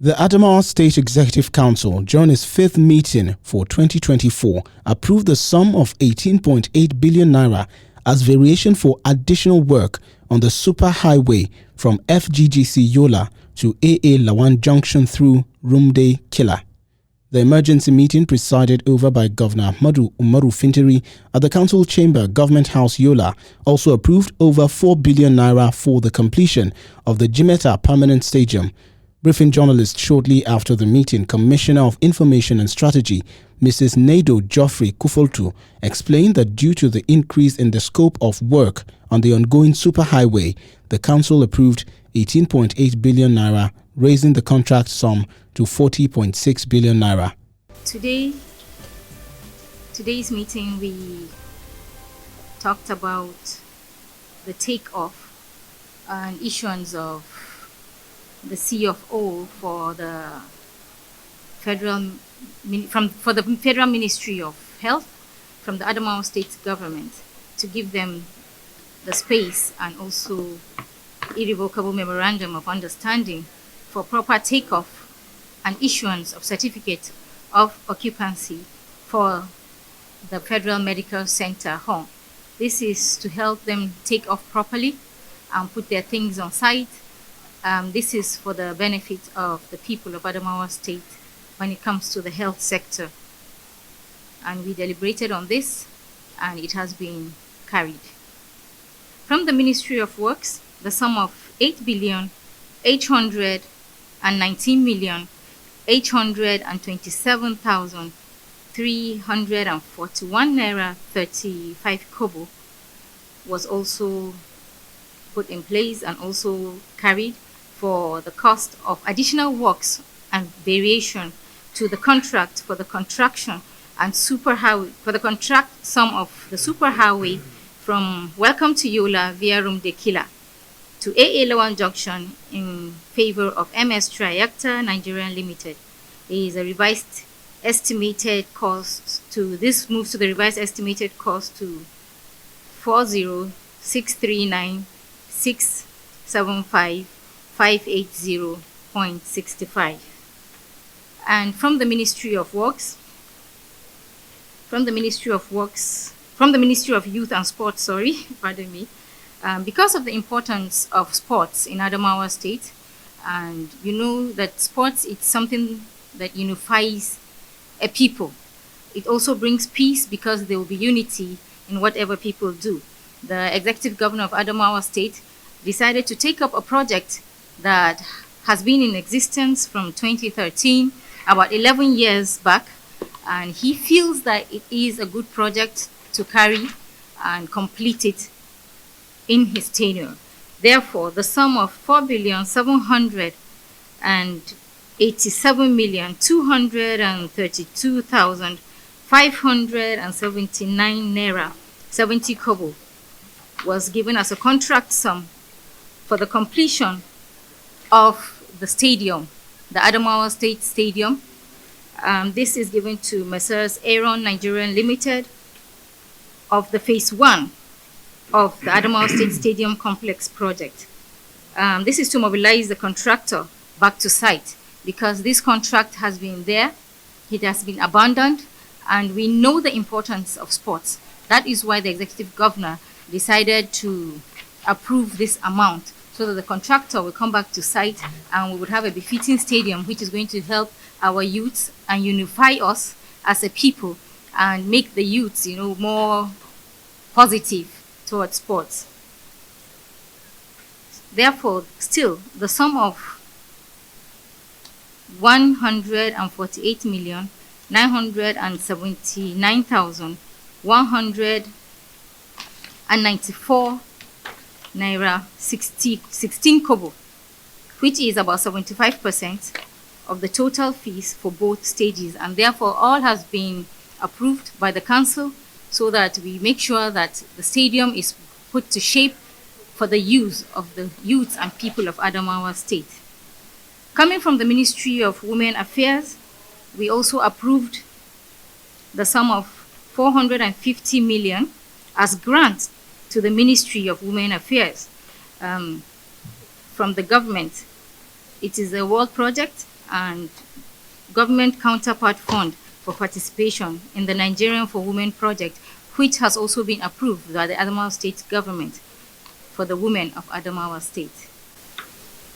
The Adamawa State Executive Council, during its fifth meeting for 2024, approved the sum of 18.8 billion naira as variation for additional work on the superhighway from FGGC Yola to AA Lawan Junction through Rumde Killa. The emergency meeting, presided over by Governor Ahmadu Umaru Fintiri at the Council Chamber, Government House Yola, also approved over 4 billion naira for the completion of the Jimeta Permanent Stadium. Briefing journalists shortly after the meeting, Commissioner of Information and Strategy, Mrs. Nado Geoffrey Kufoltu, explained that due to the increase in the scope of work on the ongoing superhighway, the council approved 18.8 billion naira, raising the contract sum to 40.6 billion naira. Today's meeting, we talked about the takeoff and issuance of the CFO for the Federal Ministry of Health from the Adamawa State government to give them the space and also irrevocable memorandum of understanding for proper takeoff and issuance of certificate of occupancy for the Federal Medical Center home. This is to help them take off properly and put their things on site. This is for the benefit of the people of Adamawa State when it comes to the health sector. And we deliberated on this, and it has been carried. From the Ministry of Works, the sum of 8,819,827,341 naira 35 kobo was also put in place and also carried for the cost of additional works and variation to the contract for the construction and superhighway for the contract sum of the superhighway from Welcome to Yola via Rumde Killa to AA Lawan Junction in favor of MS Triacta Nigeria Limited. There is a revised estimated cost to this moves to the revised estimated cost to 40,639,675,580.65. And from the Ministry of Youth and Sports, because of the importance of sports in Adamawa State, and you know that sports, it's something that unifies a people. It also brings peace because there will be unity in whatever people do. The executive governor of Adamawa State decided to take up a project that has been in existence from 2013, about 11 years back, and he feels that it is a good project to carry and complete it in his tenure. Therefore, the sum of 4,787,232,579 naira 70 kobo was given as a contract sum for the completion of the stadium, the Adamawa State Stadium. This is given to Messrs. Aaron Nigeria Limited of the Phase 1 of the Adamawa State Stadium Complex project. This is to mobilize the contractor back to site because this contract has been there, it has been abandoned, and we know the importance of sports. That is why the executive governor decided to approve this amount so that the contractor will come back to site and we would have a befitting stadium which is going to help our youths and unify us as a people and make the youths, more positive towards sports. Therefore, still, the sum of 148,979,194 naira 16 kobo, which is about 75% of the total fees for both stages, and therefore all has been approved by the council so that we make sure that the stadium is put to shape for the use of the youth and people of Adamawa State. Coming from the Ministry of Women Affairs, we also approved the sum of 450 million as grant to the Ministry of Women Affairs from the government. It is a world project and government counterpart fund for participation in the Nigerian for Women project, which has also been approved by the Adamawa State government for the women of Adamawa State.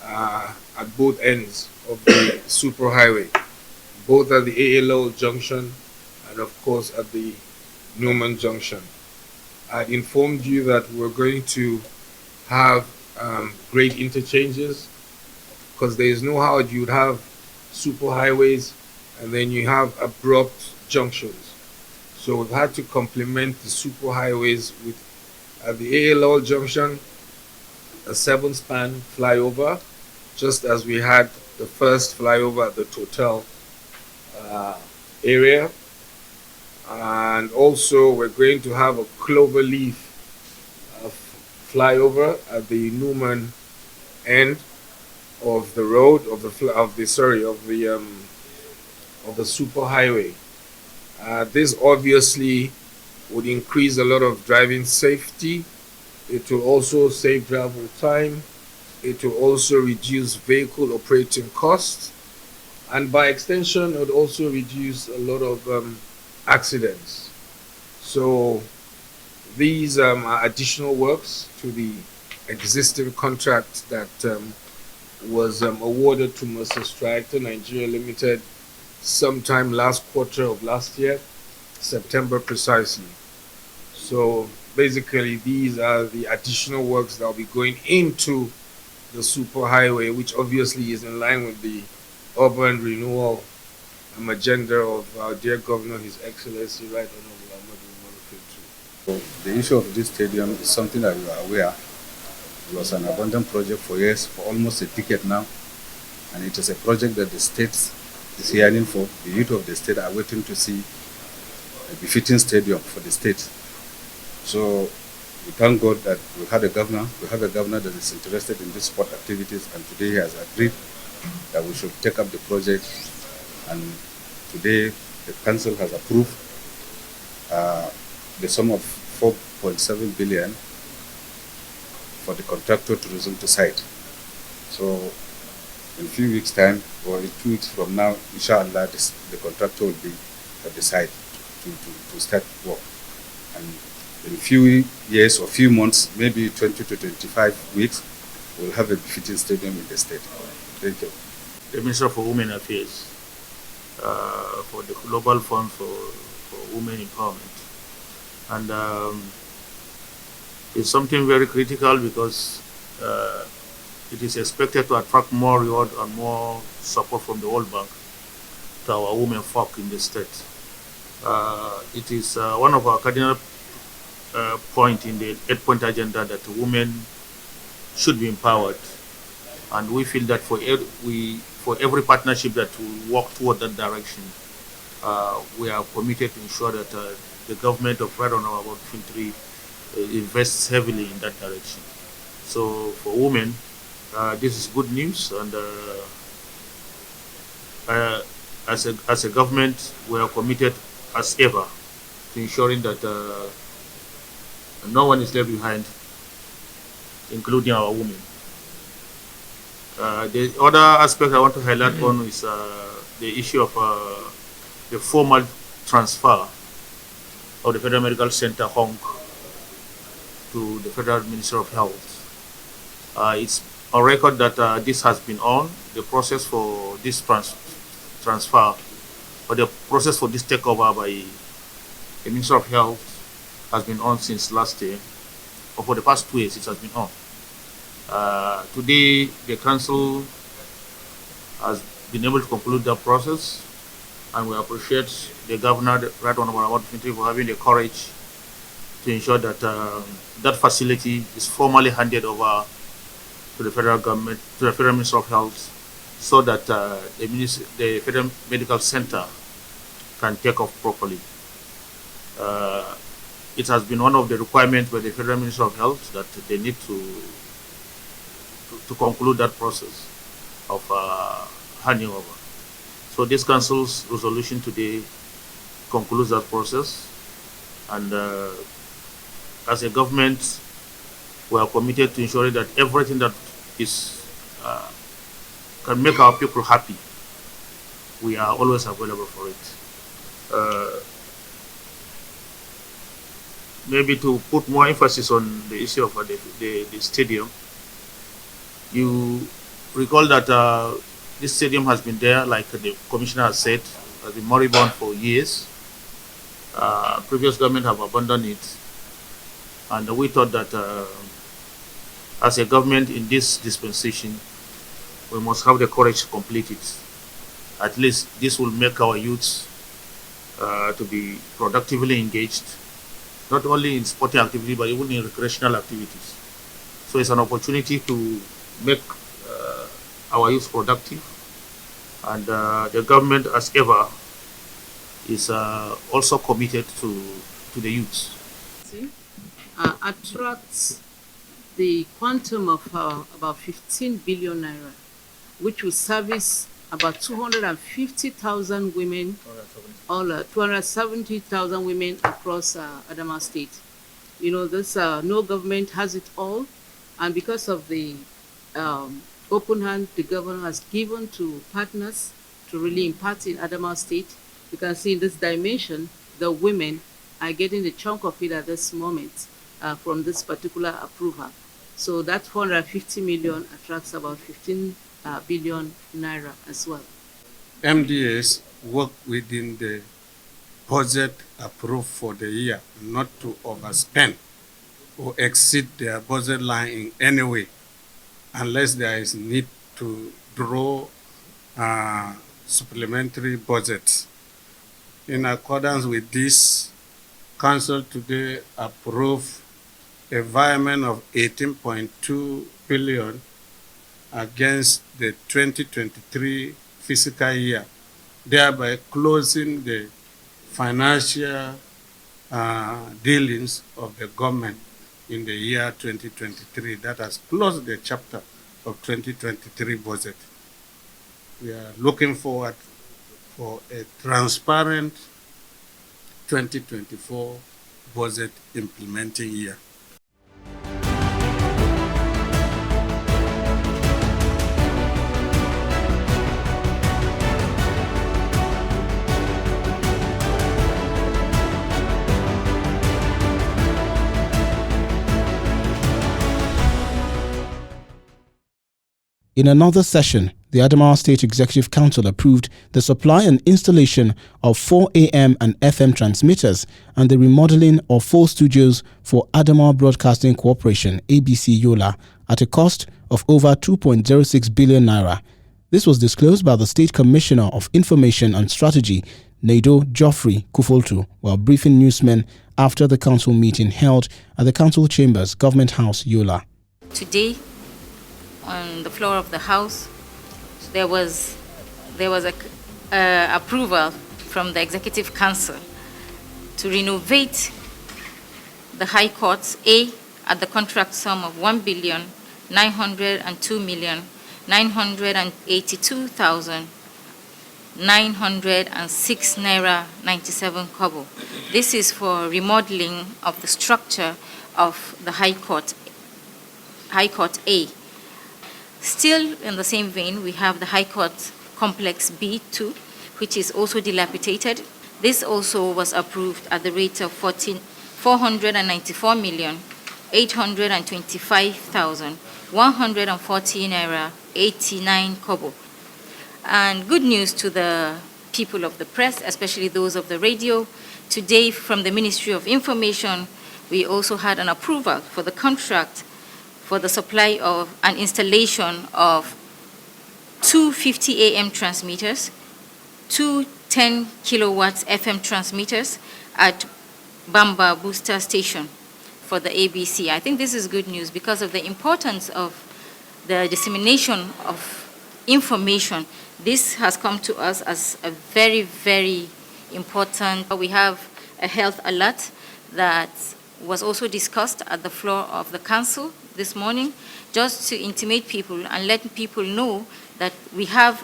At both ends of the superhighway, both at the ALO junction and of course at the Newman junction. I informed you that we're going to have great interchanges, because there is no how you would have superhighways and then you have abrupt junctions. So we've had to complement the superhighways with, at the ALO junction, a 7-span flyover, just as we had the first flyover at the Total area. And also we're going to have a cloverleaf flyover at the Newman end of the road of the superhighway. This obviously would increase a lot of driving safety. It will also save travel time. It will also reduce vehicle operating costs, and by extension, it would also reduce a lot of accidents. So these are additional works to the existing contract that was awarded to Mercer Striker Nigeria Limited sometime last quarter of last year, September precisely. So basically, these are the additional works that will be going into the superhighway, which obviously is in line with the urban renewal agenda of our dear Governor, His Excellency, Right Honorable Ahmadu Umaru Filtri. So the issue of this stadium is something that you are aware. It was an abandoned project for years, for almost a decade now, and it is a project that the state is yearning for. The youth of the state are waiting to see a befitting stadium for the state. So we thank God that we have a governor that is interested in these sport activities, and today he has agreed that we should take up the project, and today the council has approved the sum of 4.7 billion for the contractor to resume to site. So in a few weeks' time, or in 2 weeks from now, inshallah, the contractor will be at the site to start work. And in a few years or few months, maybe 20 to 25 weeks, we'll have a befitting stadium in the state. Thank you. The Minister for Women Affairs, for the Global Fund for Women Empowerment. And it's something very critical because it is expected to attract more reward and more support from the World Bank to our women folk in the state. It is one of our cardinal points in the 8-point agenda that women should be empowered, and we feel that for every partnership that will work toward that direction, we are committed to ensure that the government of Right Honorable Filtri invests heavily in that direction. So for women, this is good news, and as a government, we are committed as ever to ensuring that no one is left behind, including our women. The other aspect I want to highlight on is the issue of the formal transfer of the Federal Medical Center Hong to the Federal Ministry of Health. It's on record that this has been on. The process for this transfer, or the process for this takeover by the Ministry of Health has been on since last year, or for the past 2 years it has been on. Today, the council has been able to conclude that process, and we appreciate the governor, Right Honorable Ahmadu Umaru, for having the courage to ensure that that facility is formally handed over to the federal government, to the Federal Ministry of Health, so that the Federal Medical Center can take off properly. It has been one of the requirements by the Federal Ministry of Health that they need to conclude that process of handing over. So this council's resolution today concludes that process, and as a government, we are committed to ensuring that everything that is can make our people happy we are always available for it. Maybe to put more emphasis on the issue of the stadium, you recall that this stadium has been there, like the commissioner has said, has been moribund for years. Previous government have abandoned it, and we thought that as a government in this dispensation, we must have the courage to complete it. At least this will make our youths to be productively engaged, not only in sporting activity, but even in recreational activities. So it's an opportunity to make our youth productive. And the government, as ever, is also committed to the youths. Attracts the quantum of about 15 billion naira, which will service about 250,000 women, all 270,000 women across Adamawa State. You know, this no government has it all, and because of the open hand the governor has given to partners to really impart in Adamawa State, you can see in this dimension the women are getting the chunk of it at this moment from this particular approval. So that 450 million attracts about 15 billion naira as well. MDAs work within the budget approved for the year, not to overspend or exceed their budget line in any way, unless there is need to draw supplementary budgets. In accordance with this, Council today approved a virement of 18.2 billion against the 2023 fiscal year, thereby closing the financial dealings of the government in the year 2023. That has closed the chapter of 2023 budget. We are looking forward for a transparent 2024 budget implementing year. In another session, the Adamawa State Executive Council approved the supply and installation of 4 AM and FM transmitters and the remodeling of 4 studios for Adamawa Broadcasting Corporation (ABC Yola) at a cost of over 2.06 billion naira. This was disclosed by the State Commissioner of Information and Strategy, Nado Geoffrey Kufoltu, while briefing newsmen after the council meeting held at the Council Chambers, Government House, Yola. Today, on the floor of the House, there was a approval from the Executive Council to renovate the High Courts A at the contract sum of 1,902,982,906 naira 97 kobo. This is for remodeling of the structure of the High Court A. Still in the same vein, we have the High Court Complex B2, which is also dilapidated. This also was approved at the rate of 494,825,140 naira 89 kobo. And good news to the people of the press, especially those of the radio. Today, from the Ministry of Information, we also had an approval for the contract for the supply of an installation of 2 50 AM transmitters, 2 10 kilowatts FM transmitters at Bamba Booster Station for the ABC. I think this is good news because of the importance of the dissemination of information. This has come to us as a very, very important. We have a health alert that was also discussed at the floor of the council this morning, just to intimate people and let people know that we have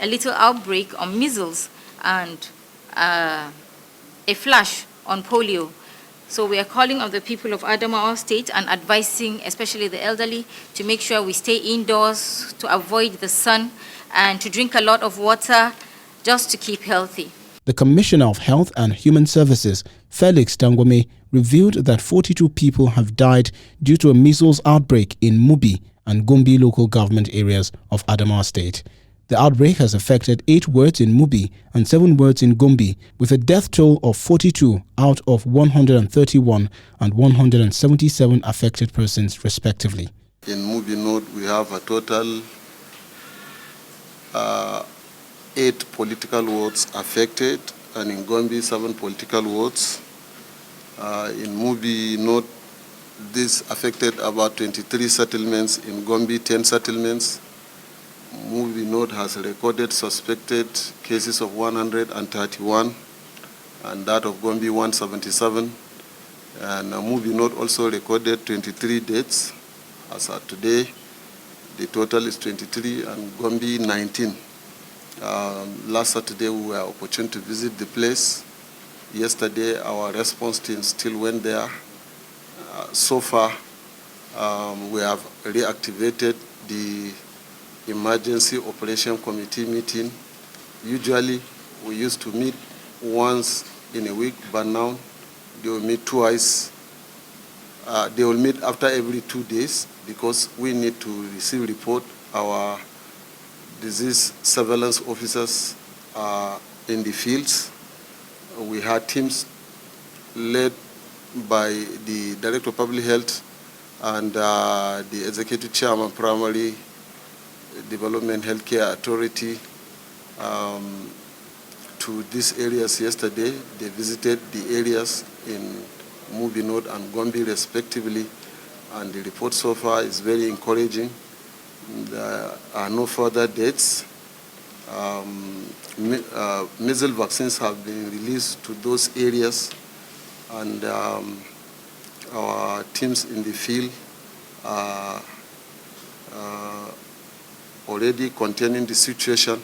a little outbreak on measles and a flash on polio. So we are calling on the people of Adamawa State and advising, especially the elderly, to make sure we stay indoors, to avoid the sun, and to drink a lot of water, just to keep healthy. The Commissioner of Health and Human Services, Felix Dangwame, revealed that 42 people have died due to a measles outbreak in Mubi and Gombe local government areas of Adamawa State. The outbreak has affected 8 wards in Mubi and 7 wards in Gombe, with a death toll of 42 out of 131 and 177 affected persons respectively. In Mubi North, we have a total 8 political wards affected, and in Gombe 7 political wards. In Mubi North, this affected about 23 settlements. In Gombe, 10 settlements. Mubi North has recorded suspected cases of 131, and that of Gombe 177. And Mubi North also recorded 23 deaths. As of today, the total is 23, and Gombe 19. Last Saturday, we were opportune to visit the place. Yesterday, our response team still went there. So far, we have reactivated the Emergency Operation Committee meeting. Usually, we used to meet once in a week, but now they will meet twice. They will meet after every 2 days because we need to receive report. Our disease surveillance officers are in the fields. We had teams led by the Director of Public Health and the Executive Chairman, Primary Development Healthcare Authority, to these areas yesterday. They visited the areas in Mubi North and Gombe respectively, and the report so far is very encouraging. There are no further deaths. Measles vaccines have been released to those areas, and our teams in the field are already containing the situation.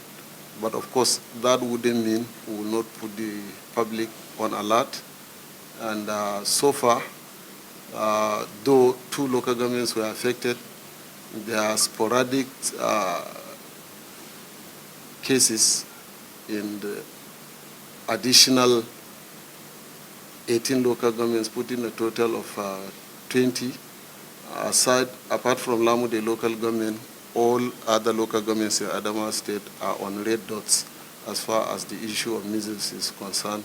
But of course, that wouldn't mean we will not put the public on alert. And so far, though 2 local governments were affected, there are sporadic cases in the additional 18 local governments, putting a total of 20. Apart from Lamu, the local government, all other local governments in Adamawa State are on red dots as far as the issue of measles is concerned.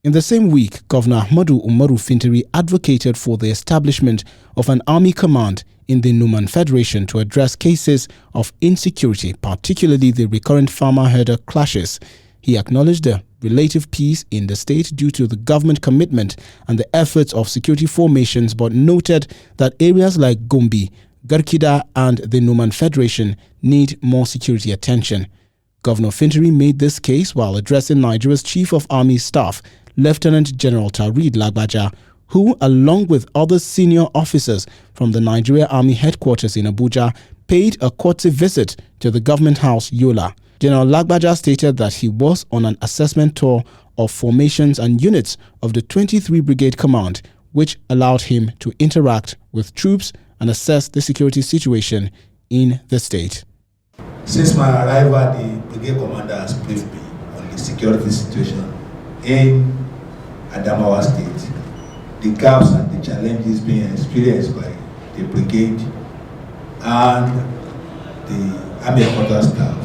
In the same week, Governor Ahmadu Umaru Fintiri advocated for the establishment of an army command in the Numan Federation to address cases of insecurity, particularly the recurrent farmer-herder clashes. He acknowledged the relative peace in the state due to the government commitment and the efforts of security formations, but noted that areas like Gombe, Garkida and the Numan Federation need more security attention. Governor Fintiri made this case while addressing Nigeria's Chief of Army Staff, Lieutenant General Tarid Lagbaja, who, along with other senior officers from the Nigeria Army headquarters in Abuja, paid a courtesy visit to the government house, Yola. General Lagbaja stated that he was on an assessment tour of formations and units of the 23 Brigade Command, which allowed him to interact with troops and assess the security situation in the state. Since my arrival, the Brigade Commander has briefed me on the security situation in Adamawa State, the gaps and the challenges being experienced by the brigade and the Army headquarters staff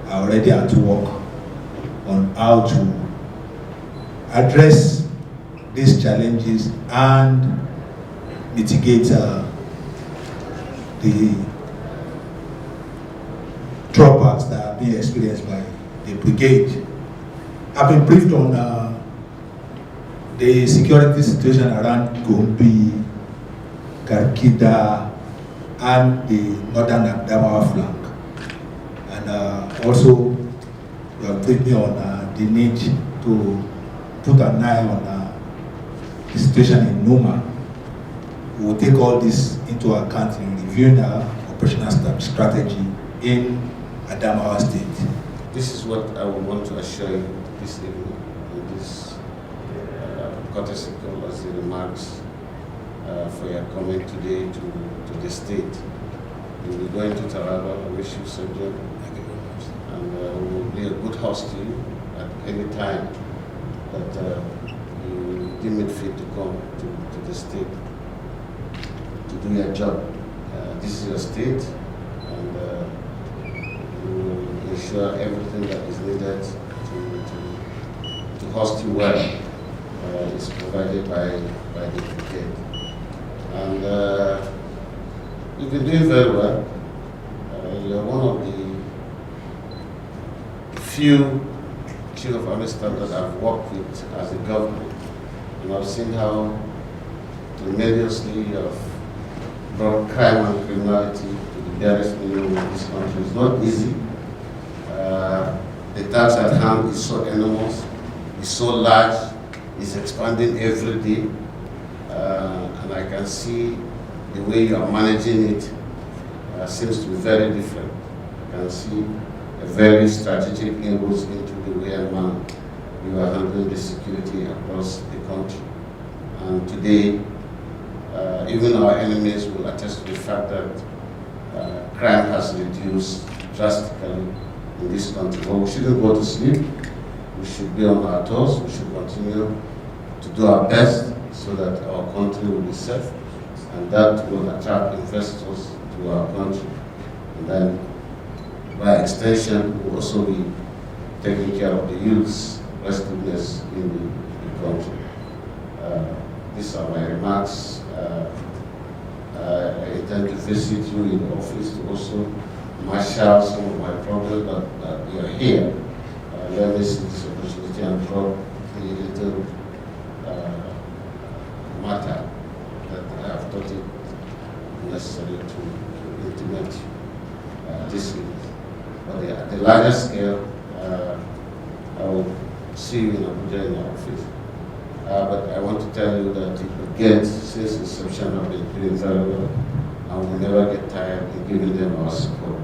are already at work on how to address these challenges and mitigate the drawbacks that are being experienced by the brigade. I've been briefed on the security situation around Gombe, Garkida, and the northern Adamawa flank. And also, you have briefed me on the need to put an eye on the situation in Numa. We will take all this into account in reviewing our operational strategy in Adamawa State. This is what I would want to assure you this evening in this courtesy call as the remarks for your comment today to the state. We will go into Taraba. I wish you sojourn, and we will be a good host to you at any time that you deem it fit to come to the state to do your job. This is your state, and we will ensure everything that is needed to host you well is provided by the brigade. And you've been doing very well. You're one of the few chief of army staff that I've worked with as a governor, and I've seen how tremendously you have brought crime and criminality to the barest minimum in this country. It's not easy. The task at hand is so enormous, it's so large, it's expanding every day, and I can see the way you are managing it seems to be very different. I can see a very strategic inroads into the way and manner you are handling the security across the country. And today, even our enemies will attest to the fact that crime has reduced drastically in this country. But we shouldn't go to sleep. We should be on our toes. We should continue to do our best so that our country will be safe, and that will attract investors to our country. And then, by extension, we'll also be taking care of the youth's restfulness in the country. These are my remarks. I intend to visit you in the office to also marshal some of my problems, but you are here. Let me see this opportunity and drop the little matter that I have thought it necessary to intimate this week. But at the larger scale, I will see you in Abuja in the office. But I want to tell you that the brigade, since inception, have been doing very well, and we never get tired in giving them our support.